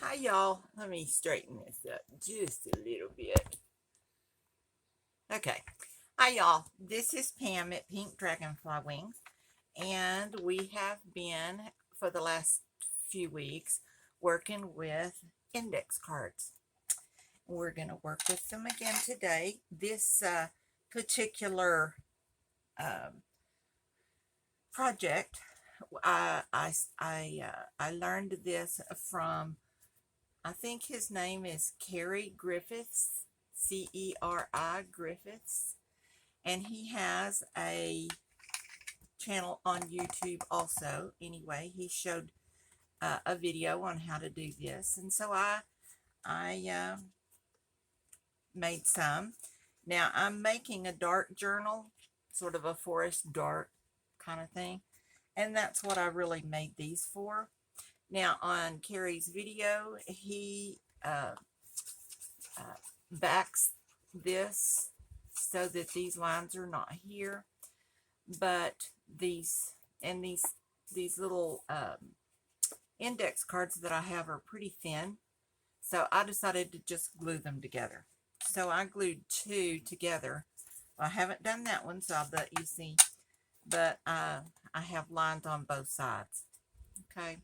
Hi y'all, let me straighten this up just a little bit. Okay, hi y'all, this is Pam at Pink Dragonfly Wingz, and we have been for the last few weeks working with index cards. We're going to work with them again today. This particular project, I learned this from, I think his name is Ceri Griffiths, Ceri Griffiths, and he has a channel on YouTube also. Anyway, he showed a video on how to do this, and so I made some. Now I'm making a dark journal, sort of a forest dark kind of thing, and that's what I really made these for. Now on Ceri's video, he backs this so that these lines are not here, but these little index cards that I have are pretty thin, so I decided to just glue them together. So I glued two together. I haven't done that one, so I'll let you see, but I have lines on both sides. Okay,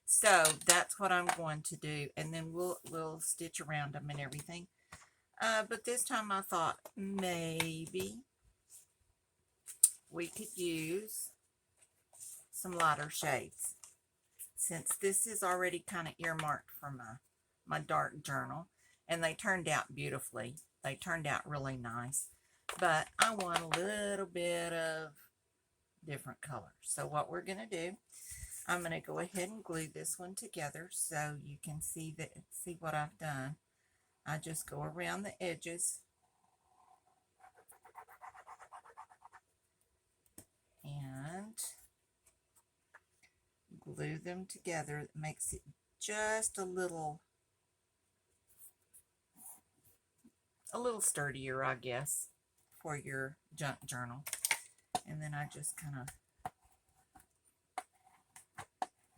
so that's what I'm going to do, and then we'll stitch around them and everything. But this time I thought maybe we could use some lighter shades, since this is already kind of earmarked for my dark journal, and they turned out beautifully. They turned out really nice, but I want a little bit of different colors. So what we're going to do, I'm going to go ahead and glue this one together so you can see what I've done. I just go around the edges and glue them together. It makes it just a little sturdier, I guess, for your junk journal. And then I just kind of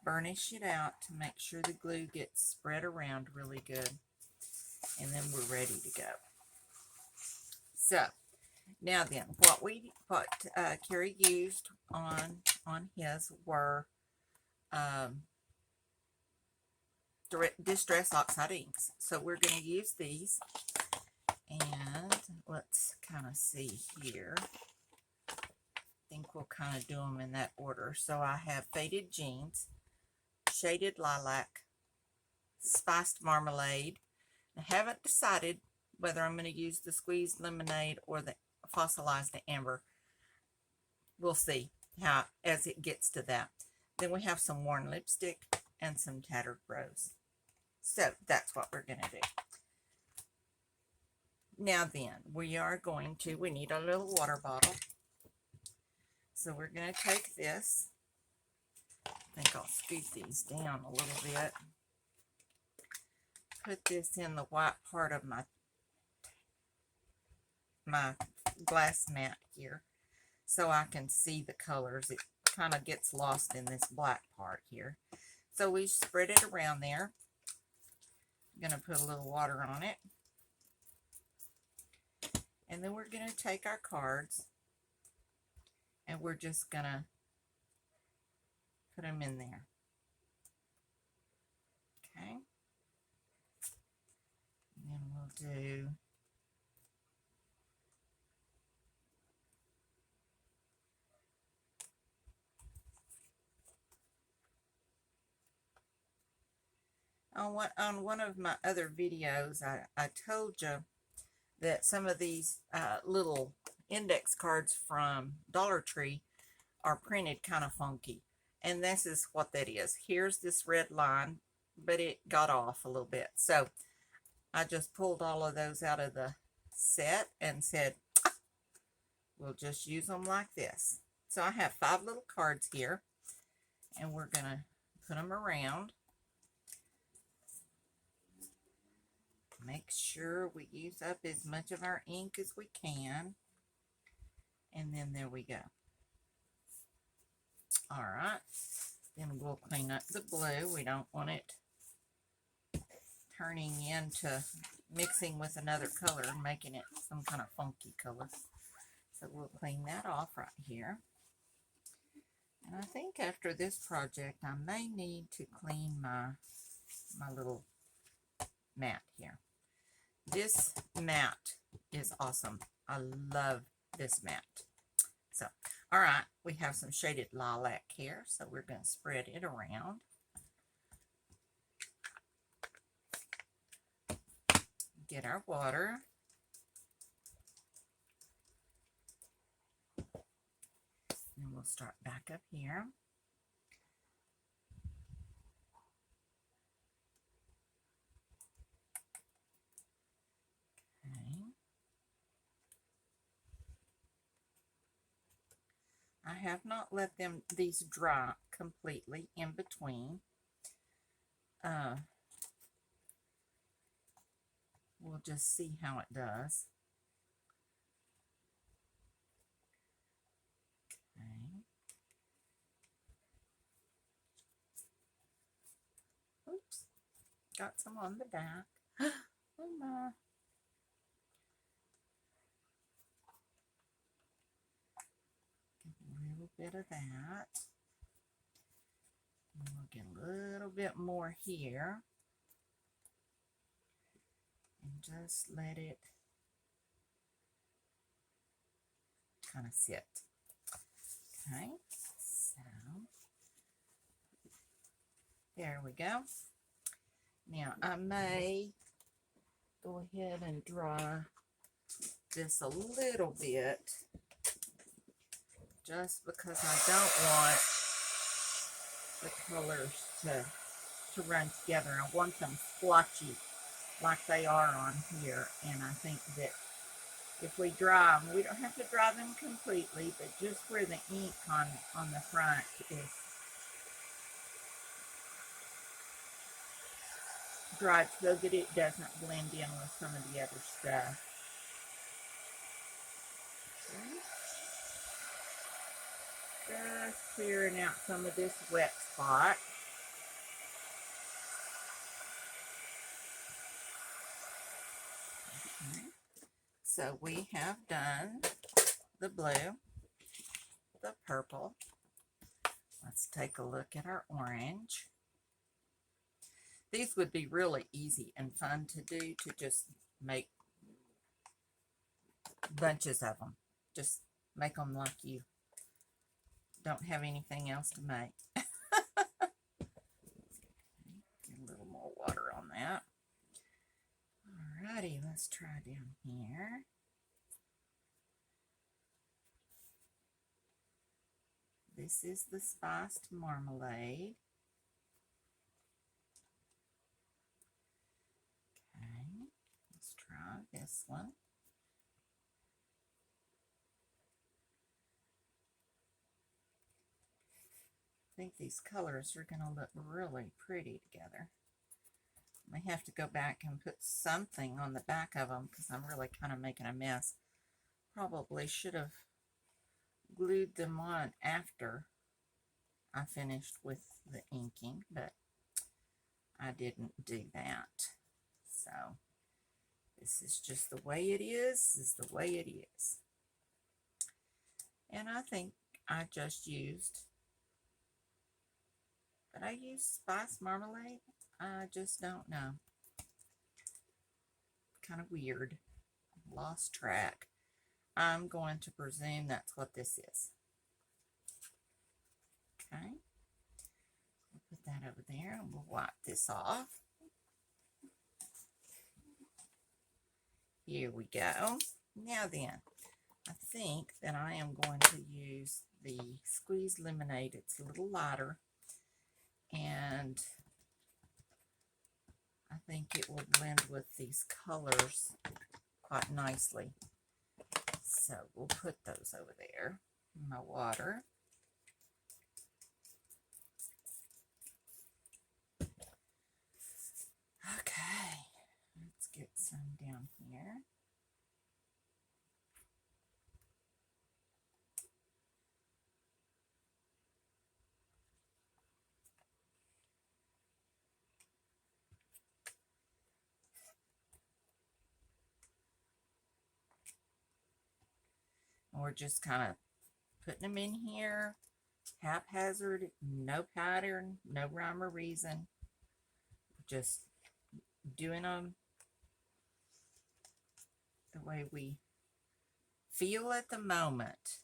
burnish it out to make sure the glue gets spread around really good. And then we're ready to go. So now then, what Ceri used on his were Distress Oxide Inks. So we're going to use these, and let's kind of see here. I think we'll kind of do them in that order. So I have Faded Jeans, Shaded Lilac, Spiced Marmalade. I haven't decided whether I'm going to use the Squeezed Lemonade or the Fossilized Amber. We'll see how as it gets to that. Then we have some Worn Lipstick and some Tattered Rose. So that's what we're going to do. Now then, we need a little water bottle. So we're going to take this. I think I'll scoot these down a little bit. Put this in the white part of my glass mat here so I can see the colors. It kind of gets lost in this black part here. So we spread it around there. I'm going to put a little water on it. And then we're going to take our cards and we're just going to put them in there. Okay. And then we'll do on one of my other videos, I told you that some of these little index cards from Dollar Tree are printed kind of funky, and this is what that is. Here's this red line, but it got off a little bit, so I just pulled all of those out of the set and said we'll just use them like this. So I have 5 little cards here, and we're gonna put them around. Make sure we use up as much of our ink as we can. And then there we go. All right. Then we'll clean up the blue. We don't want it turning into mixing with another color and making it some kind of funky color. So we'll clean that off right here. And I think after this project, I may need to clean my little mat here. This mat is awesome. I love this mat. So, all right, we have some shaded lilac here, so we're going to spread it around. Get our water. And we'll start back up here. Okay. I have not let these dry completely in between. We'll just see how it does. Okay. Oops, got some on the back. Oh my. Get a little bit of that. And we'll get a little bit more here. And just let it kind of sit. Okay, so there we go. Now I may go ahead and dry this a little bit just because I don't want the colors to run together. I want them splotchy like they are on here, and I think that if we dry them, we don't have to dry them completely, but just where the ink on the front is dried so that it doesn't blend in with some of the other stuff. Okay. Just clearing out some of this wet spot. Okay. So we have done the blue, the purple. Let's take a look at our orange. These would be really easy and fun to do, to just make bunches of them. Just make them like you don't have anything else to make. Get a little more water on that. Alrighty, let's try down here. This is the spiced marmalade. Okay, let's try this one. I think these colors are going to look really pretty together. I may have to go back and put something on the back of them because I'm really kind of making a mess. Probably should have glued them on after I finished with the inking, but I didn't do that. So this is just the way it is. This is the way it is. And I think I just used, but I used spice marmalade. I just don't know. Kind of weird. Lost track. I'm going to presume that's what this is. Okay. We'll put that over there and we'll wipe this off. Here we go. Now then, I think that I am going to use the squeezed lemonade. It's a little lighter, and I think it will blend with these colors quite nicely. So we'll put those over there in my water. Okay, let's get some down here. we're just kind of putting them in here, haphazard, no pattern, no rhyme or reason, just doing them the way we feel at the moment.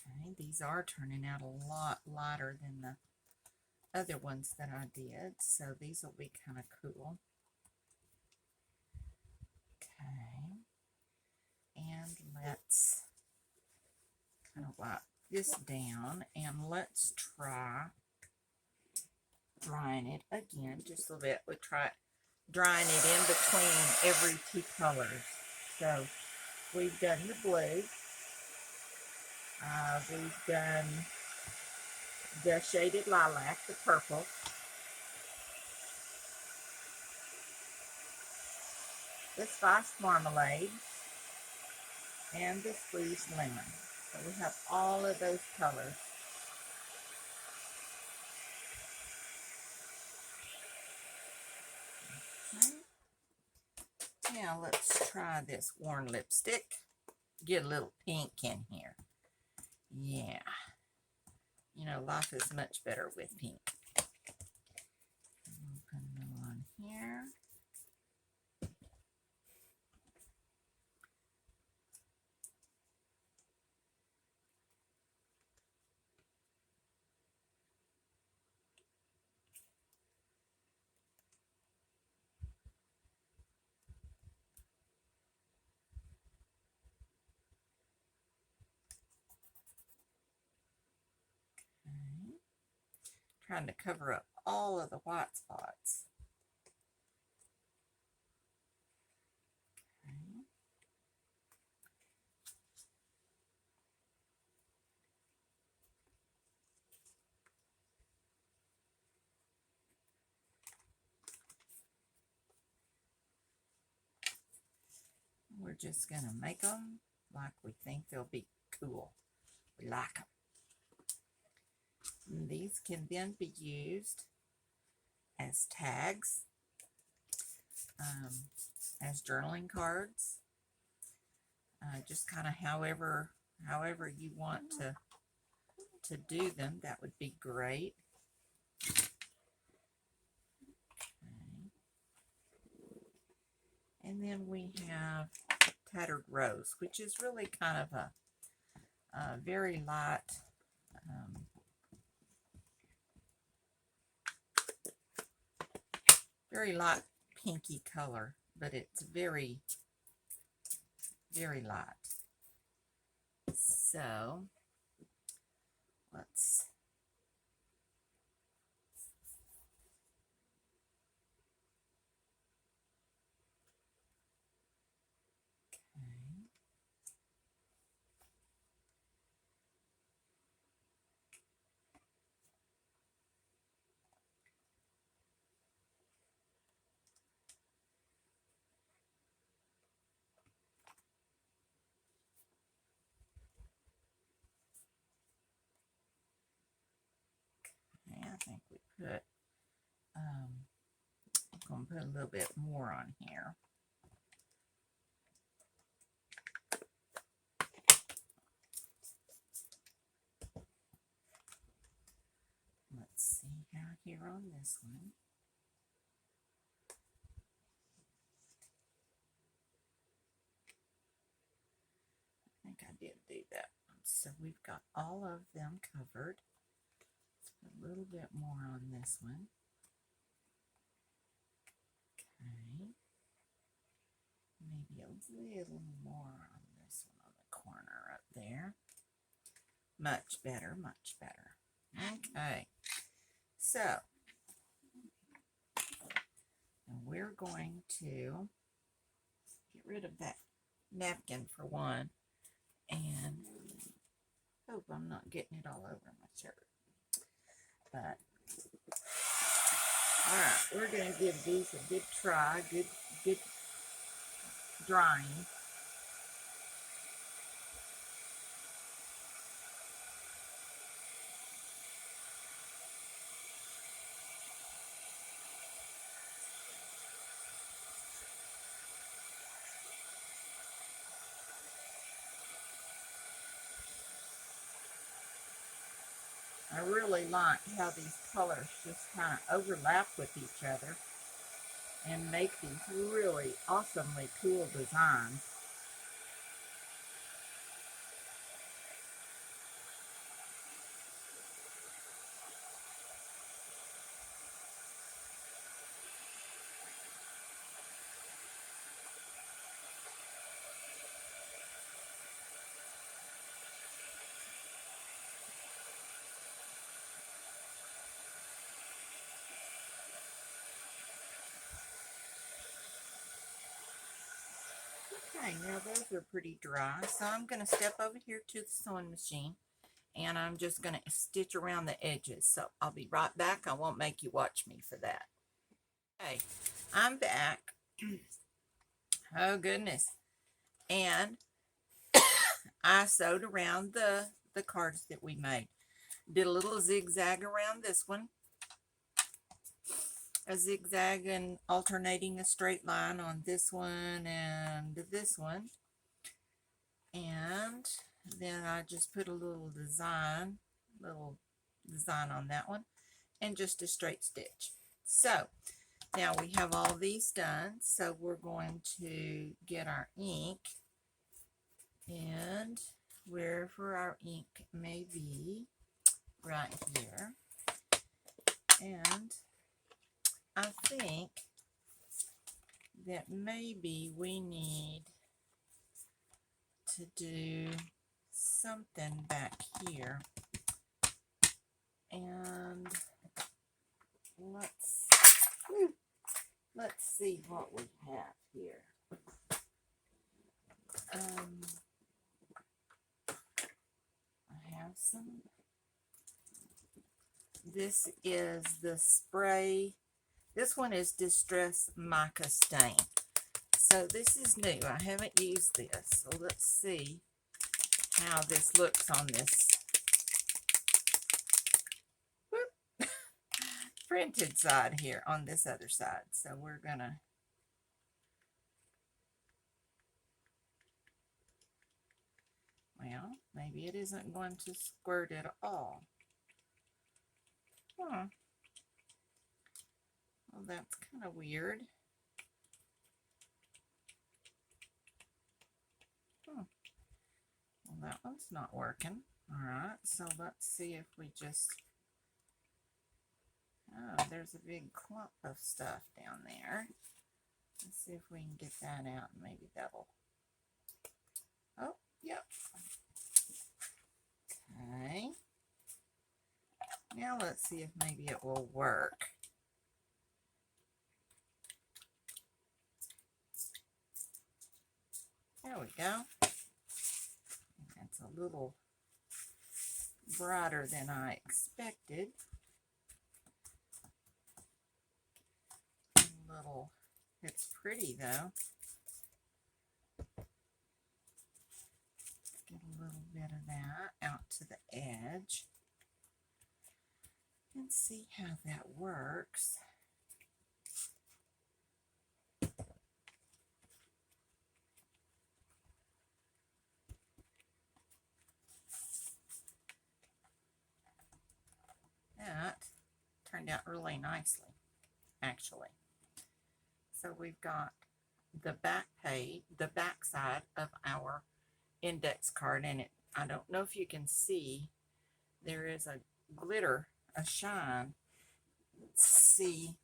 Okay, these are turning out a lot lighter than the other ones that I did, so these will be kind of cool. Okay, and let's kind of wipe this down, and let's try drying it again just a little bit. We'll try drying it in between every two colors. So we've done the blue, we've done the shaded lilac, the purple, the spiced marmalade, and the squeezed lemon. So we have all of those colors. Okay. Now let's try this worn lipstick. Get a little pink in here. Yeah. You know, life is much better with pink. We'll put them on here. Okay. Trying to cover up all of the white spots. Okay. We're just going to make them like we think they'll be cool. We like them. And these can then be used as tags, as journaling cards, just kind of however you want to do them. That would be great. Okay. And then we have Tattered Rose, which is really kind of a very light, pinky color, but it's very, very light. So let's I think we put, I'm going to put a little bit more on here. Let's see how here on this one. I think I did do that one. So we've got all of them covered. A little bit more on this one. Okay. Maybe a little more on this one on the corner up there. Much better, much better. Okay. So, now we're going to get rid of that napkin for one, and hope I'm not getting it all over my shirt. But, all right, we're going to give these a good try, good drying. I really like how these colors just kind of overlap with each other and make these really awesomely cool designs. Okay, now those are pretty dry, so I'm going to step over here to the sewing machine and I'm just going to stitch around the edges. So I'll be right back. I won't make you watch me for that. Okay, I'm back. Oh goodness. And I sewed around the cards that we made. Did a little zigzag around this one. A zigzag and alternating a straight line on this one and this one. And then I just put a little design on that one and just a straight stitch. So now we have all these done, so we're going to get our ink, and wherever our ink may be, right here. And I think that maybe we need to do something back here, and let's see what we have here. I have some. This is the spray. This one is Distress Mica Stain. So this is new. I haven't used this. So let's see how this looks on this printed side here, on this other side. So we're gonna well, maybe it isn't going to squirt at all. Well, that's kind of weird. Well, that one's not working. All right, so let's see if we just, oh, there's a big clump of stuff down there. Let's see if we can get that out. Maybe that'll, oh, yep. Okay. Now let's see if maybe it will work. There we go. That's a little brighter than I expected. It's pretty though. Get a little bit of that out to the edge and see how that works. That turned out really nicely, actually. So we've got the back page, the back side of our index card, and it, I don't know if you can see, there is a glitter, a shine. Let's see.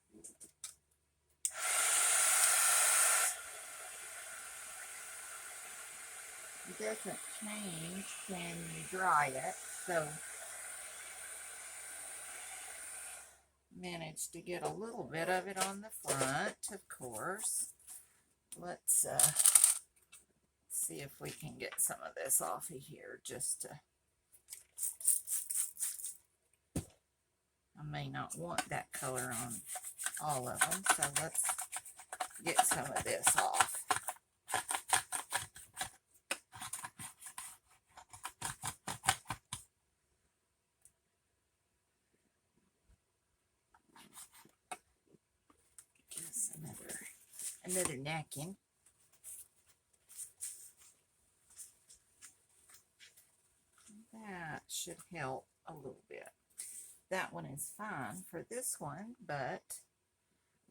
It doesn't change when you dry it, so managed to get a little bit of it on the front, of course. Let's see if we can get some of this off of here, just to, I may not want that color on all of them, so let's get some of this off. Just another napkin. That should help a little bit. that one is fine for this one, but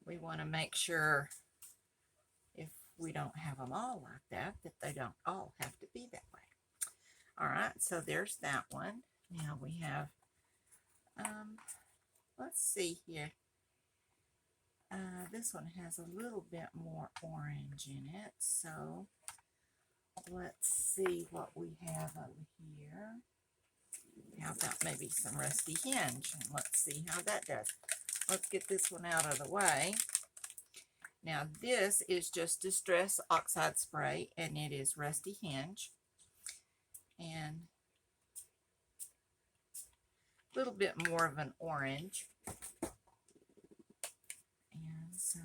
we want to make sure if we don't have them all like that, that they don't all have to be that way. All right, so there's that one. Now we have, let's see here. This one has a little bit more orange in it, so let's see what we have over here. How about maybe some Rusty Hinge? And let's see how that does. Let's get this one out of the way. Now this is just Distress Oxide Spray, and it is Rusty Hinge. And a little bit more of an orange. And so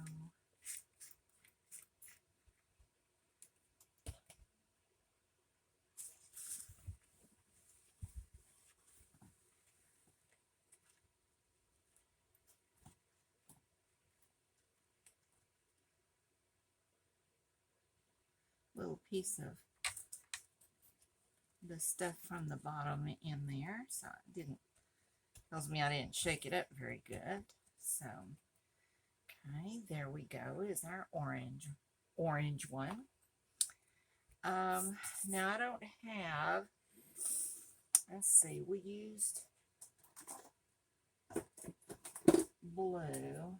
little piece of the stuff from the bottom in there, so it didn't, tells me I didn't shake it up very good. So okay, there we go, is our orange one. Now I don't have, let's see, we used blue.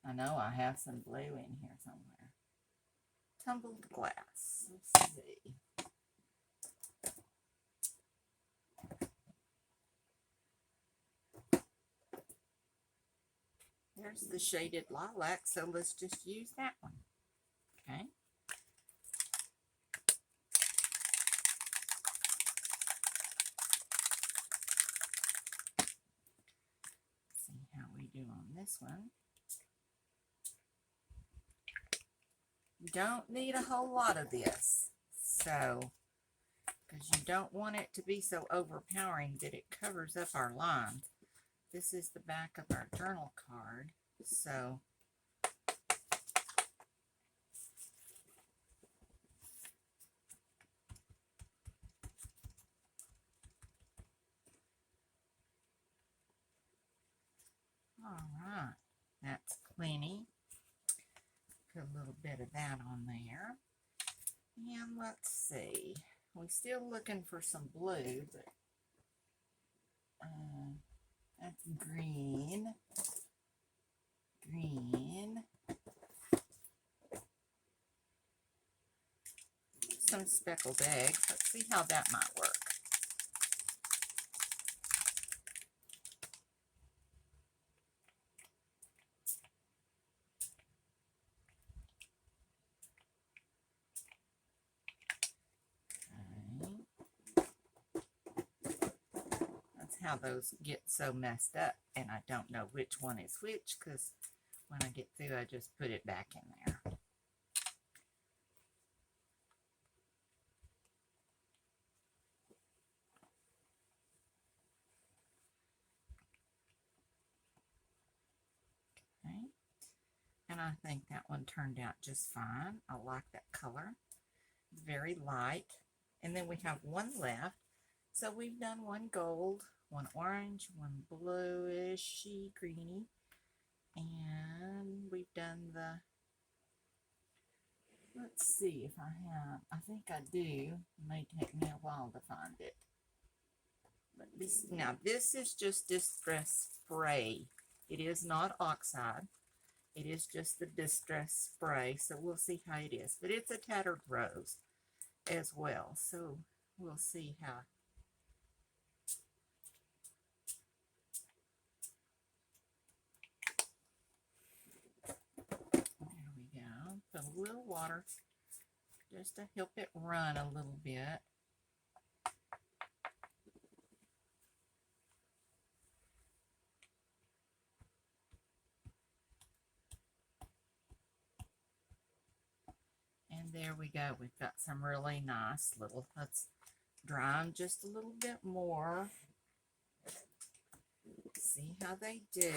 I know I have some blue in here somewhere. Tumbled glass. Let's see. There's the shaded lilac, so let's just use that one. Okay. See how we do on this one. You don't need a whole lot of this, so, because you don't want it to be so overpowering that it covers up our lines. This is the back of our journal card, so all right, that's plenty. Put a little bit of that on there. And let's see, we're still looking for some blue, but that's green, some speckled eggs. Let's see how that might work. How those get so messed up, and I don't know which one is which, because when I get through I just put it back in there. Okay, and I think that one turned out just fine. I like that color. It's very light. And then we have one left. So we've done one gold, one orange, one bluishy greeny, and we've done the, let's see if I have, I think I do. It may take me a while to find it. But this, now this is just Distress Spray. It is not oxide. It is just the Distress Spray, so we'll see how it is. But it's a tattered rose as well, so we'll see how. There we go. Put a little water just to help it run a little bit. And there we go. We've got some really nice little, let's dry them just a little bit more. See how they do.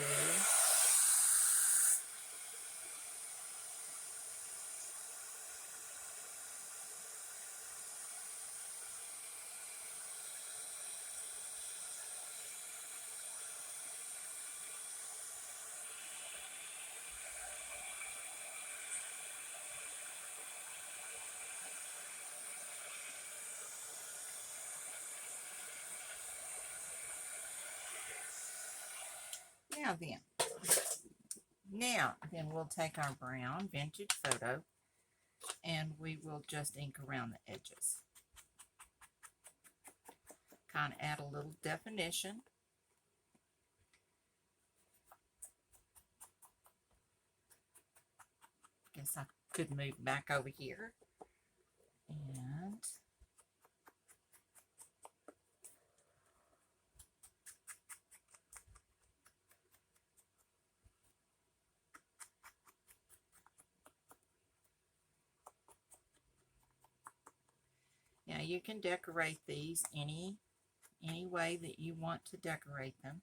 Now then we'll take our brown vintage photo and we will just ink around the edges. Kind of add a little definition. Guess I could move back over here. And now you can decorate these any way that you want to decorate them.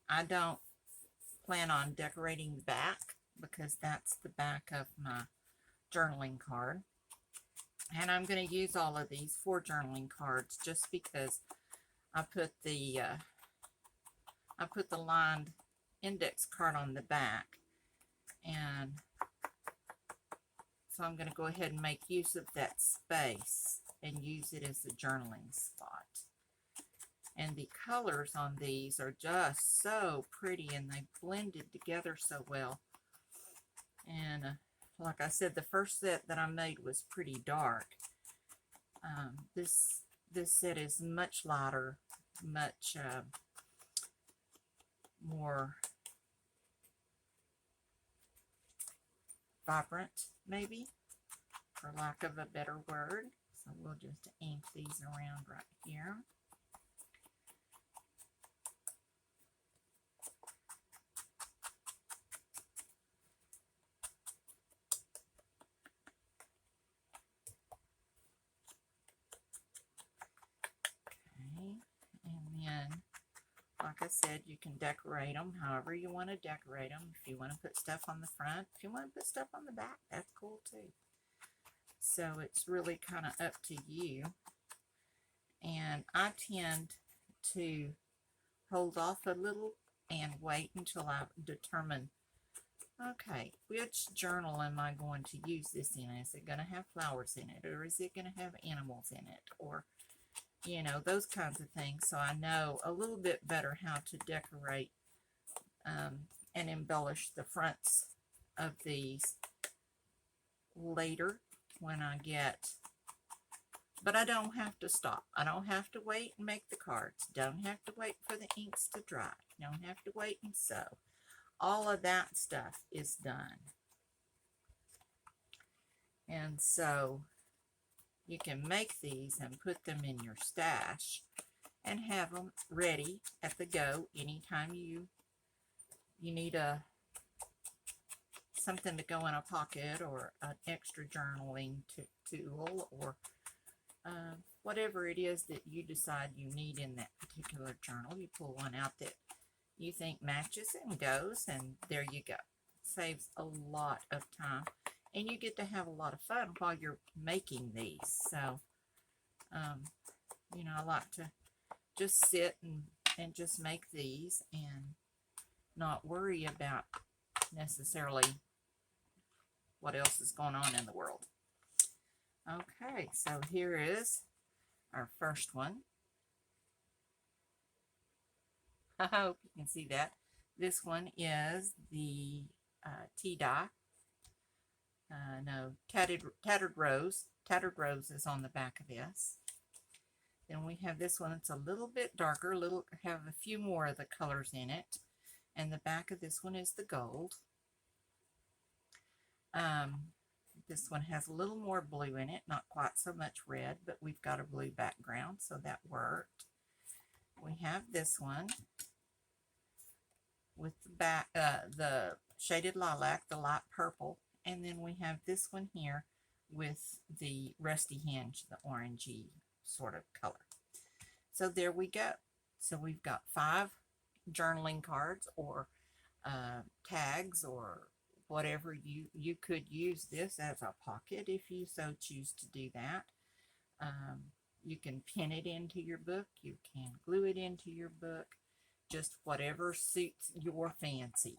I don't plan on decorating the back because that's the back of my journaling card. And I'm going to use all of these for journaling cards just because I put the lined index card on the back, and so I'm going to go ahead and make use of that space and use it as a journaling spot. And the colors on these are just so pretty, and they blended together so well. And like I said, the first set that I made was pretty dark. This set is much lighter, much more vibrant, maybe, for lack of a better word. So we'll just ink these around right here. Like I said, you can decorate them however you want to decorate them. If you want to put stuff on the front, if you want to put stuff on the back, that's cool too. So it's really kind of up to you. And I tend to hold off a little and wait until I determine, okay, which journal am I going to use this in? Is it going to have flowers in it, or is it going to have animals in it, or you know, those kinds of things. So I know a little bit better how to decorate and embellish the fronts of these later when I get, but I don't have to stop. I don't have to wait and make the cards. Don't have to wait for the inks to dry. Don't have to wait and sew. All of that stuff is done. And so you can make these and put them in your stash and have them ready at the go anytime you need something to go in a pocket, or an extra journaling tool, or whatever it is that you decide you need in that particular journal. You pull one out that you think matches and goes, and there you go. Saves a lot of time. And you get to have a lot of fun while you're making these. So, you know, I like to just sit and just make these and not worry about necessarily what else is going on in the world. Okay, so here is our first one. I hope you can see that. This one is the tea dye. No, Tattered Rose. Tattered Rose is on the back of this. Then we have this one. It's a little bit darker, have a few more of the colors in it. And the back of this one is the gold. This one has a little more blue in it, not quite so much red, but we've got a blue background, so that worked. We have this one with the shaded lilac, the light purple. And then we have this one here with the rusty hinge, the orangey sort of color. So there we go. So we've got 5 journaling cards, or tags, or whatever. You could use this as a pocket if you so choose to do that. You can pin it into your book. You can glue it into your book. Just whatever suits your fancy.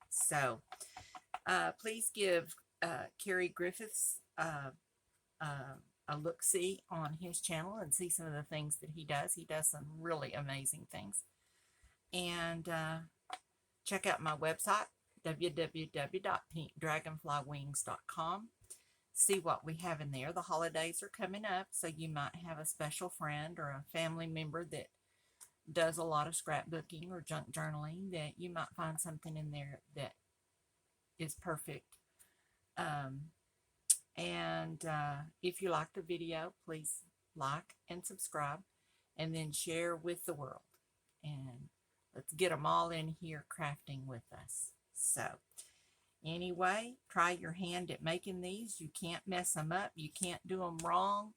So please give Ceri Griffiths a look-see on his channel and see some of the things that he does. He does some really amazing things. And check out my website, www.pinkdragonflywingz.com. See what we have in there. The holidays are coming up, so you might have a special friend or a family member that does a lot of scrapbooking or junk journaling, that you might find something in there that is perfect. If you liked the video, please like and subscribe, and then share with the world. And let's get them all in here crafting with us. So anyway, try your hand at making these. You can't mess them up. You can't do them wrong.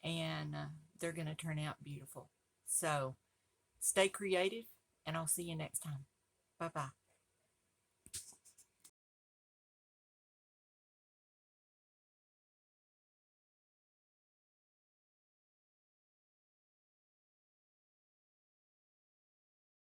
And they're going to turn out beautiful. So stay creative, and I'll see you next time. Bye-bye.